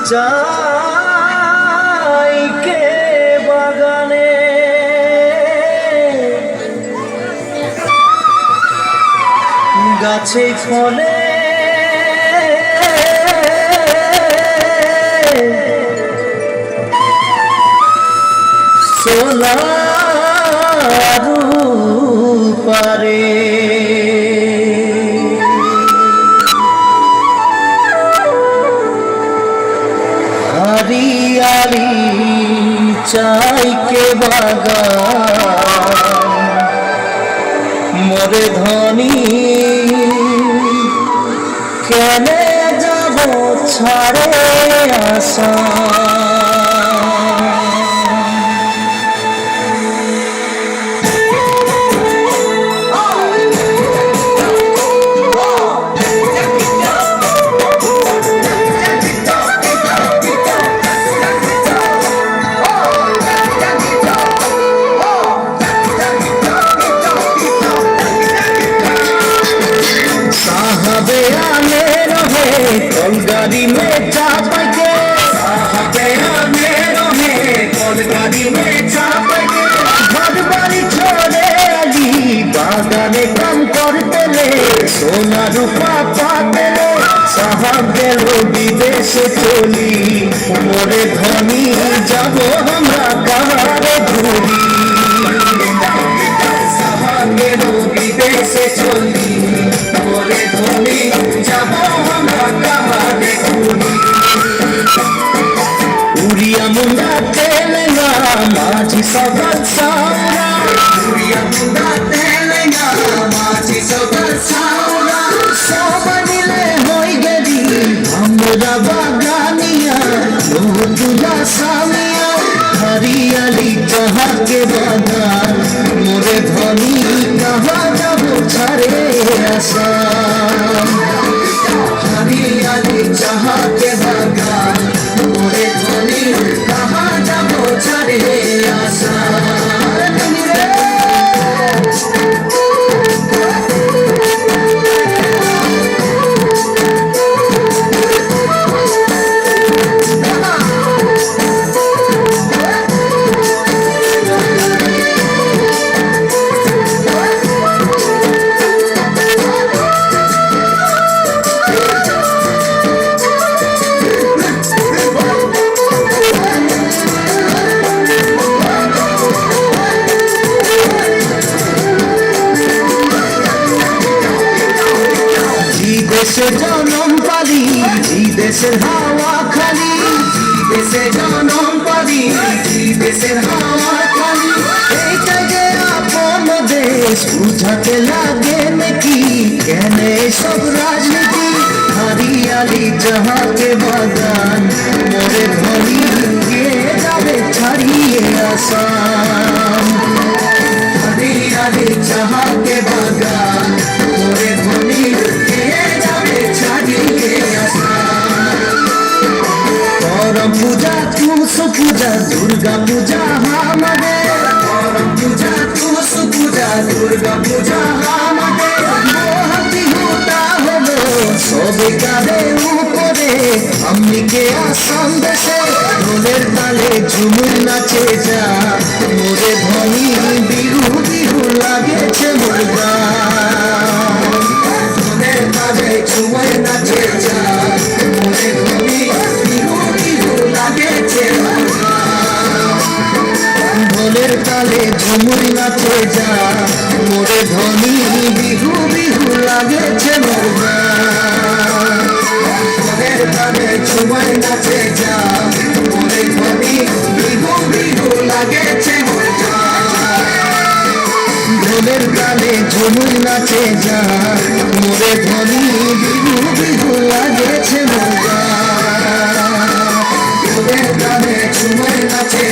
চাই কে বাগানে গাছে ফলে সোনার পারে हरियाली चाय के बागान मोरे धनी केने जाबो छाड़े आशा कलगाड़ी में चाप के कलगाड़ी में चाप के घर बाड़ी छोड़े अली बागाने काम करते ले सोना रूपा पाते ले साहब गेलो विदेश चली मोरे धनी जाबो हमरा कहारे घूरी साहब गेलो विदेश चली मोरे धनी जाबो हमरा कहारे घूरी उड़िया मुंडा तेलंगा माझी सगत सावरा उड़िया मुंडा तेलंगा माझी सगत सावरा सोबनिले होई गेली हमरा बागानिया तुला सामिया हरियाली जहाँ के बागान मोरे धनी कहाँ जाबो छाड़े आशा हरियाली जहाँ के बागान मोरे धनी कहाँ जाबो छाड़े आशा দেশে জনম পালি দেশের হাওয়া খালি দেশে জনম পালি দেশের হাওয়া খালি এইটা যে আপন দেশ বুঝাতে লাগে নাকি কেন সব রাজনীতি হরিয়ালি যাহা কে বাগান মোরে ধনী কে যাবে ছাড়িয়ে আসাম হরিয়ালি যাহা কে বাগান মোরে ধনী करम पूजा तुस पूजा दुर्गा पूजा हमारे करम पूजा तुस पूजा दुर्गा पूजा हमारे मोहती होता हलो सबे कारे ऊपरे अम्मी के आसाम देशे ढोलेर ताले झुमुर नाचे जा मोरे धनी बिहू बिहू लागेछे मोर गान ढोलेर ताले झुमुर नाचे जा मोरे धनी ढोलेर ताले झुमुर नाचे जा मोरे धनी बिहू बिहू लागेछे मोर गान ढोलेर ताले झुमुर नाचे जा मोरे धनी बिहू बिहू लागेछे मोर गान ढोलेर ताले झुमुर नाचे जा मोरे धनी बिहू बिहू लागेछे मोर गान ढोलेर ताले झुमुर नाचे